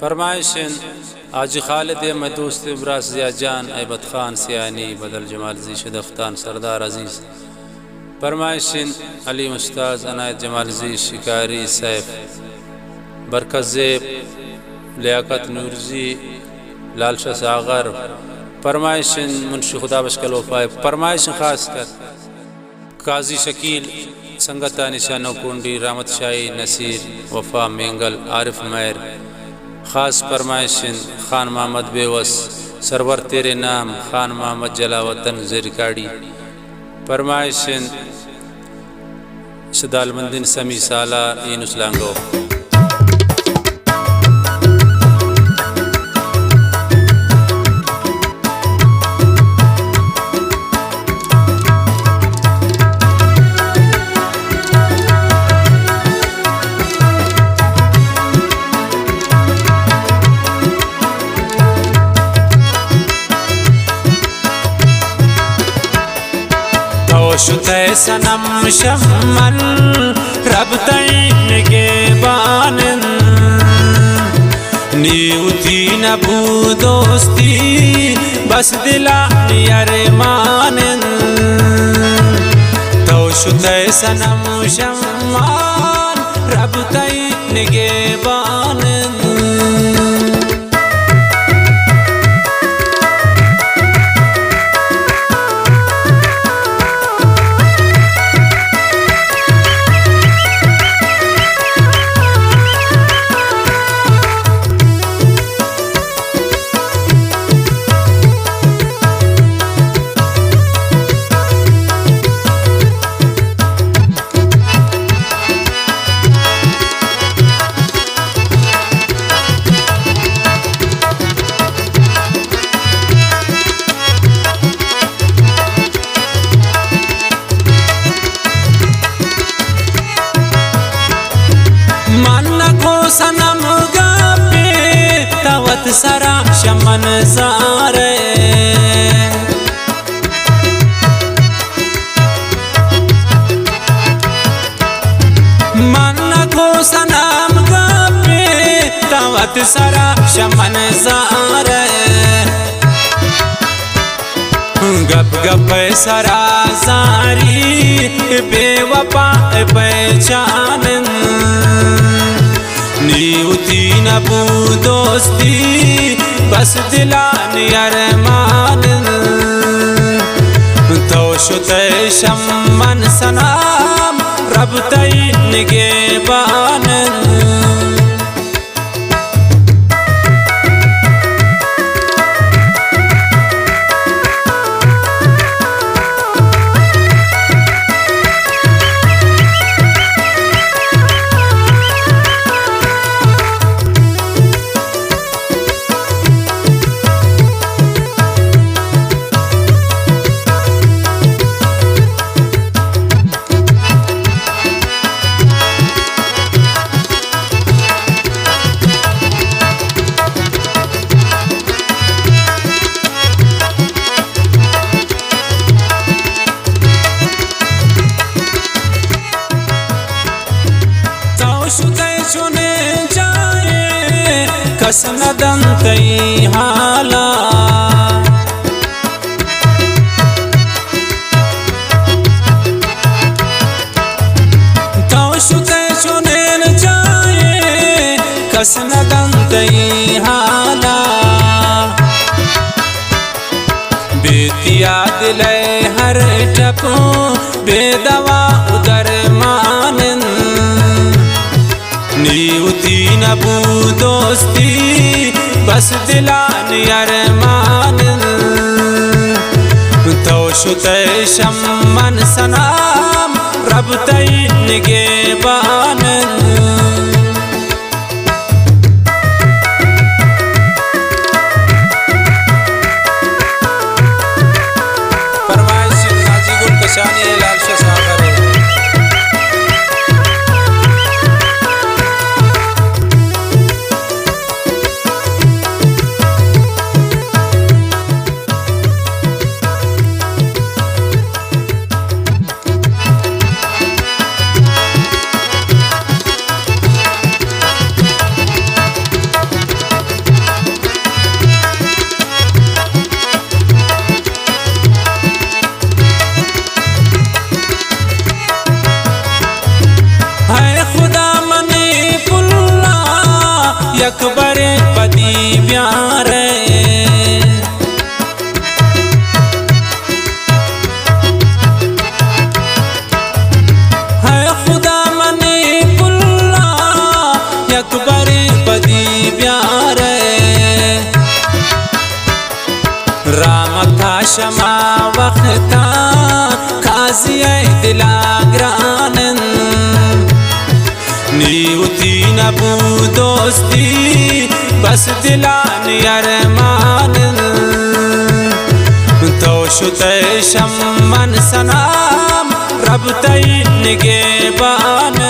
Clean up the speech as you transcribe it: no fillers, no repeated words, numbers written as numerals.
फरमाइशन आज खालिद अहमद दोस्त इब्रास ज़िया जान ऐबत खान सियानी बदल जमाल जी शदफ्तान सरदार अजीज़। फरमाइशन अली मुस्ताज अनायत जमाल जी शिकारी सैफ बरकत ज़ेब लियाकत नूरजी लालशाह सागर। फरमाइशन मुंशी खुदा बशकल वफ़ाए। फरमाइश ख़ास कर काजी शकील संगता निशानो कुंडी रामत शाही नसीर वफ़ा मेंगल आरिफ मैर। ख़ास फरमाइशन खान मोहम्मद बेवस सरवर तेरे नाम खान मोहम्मद जलावतन ज़ेरिकाड़ी। फरमाइशन सदालमंदिन समी साला यूनुस लांगो। शुते सनम शम्मन रब तैन के बानन नीउती नबू दोस्ती बस दिला नियर मानन। तो शुते सनम शम्मन रब तैन के बानन। सनम गापे तवत सरा शमन सारे मन को सनम गापे तवत सरा शमन सारे। गप गप सरा सारी बेवफा पहचानन नीउती नबू दोस्ती बस दिला नियर मानन। तो शुते शम्मन सनाम रब तैन के बानन। चुने जाए कसन दंतई हाला तो शुते चुने जाए कसन दंतई हाला। बेतिया दिले हर टपो बेदवा उदर मानन नीउती नबू दोस्ती बस दिला नियर मानन। तो शुते शम्मन सनाम रब तैन के बानन। लालशाह सागर यकबर पदी प्यार है खुदा मने कुल्ला यकबर पदी प्यार राम था शमा वक्ता काजी दिला ग्रानन नीउती नबू दोस्ती बस दिलान अरमान तो शुते शम्मन सनाम रब तई निगेबान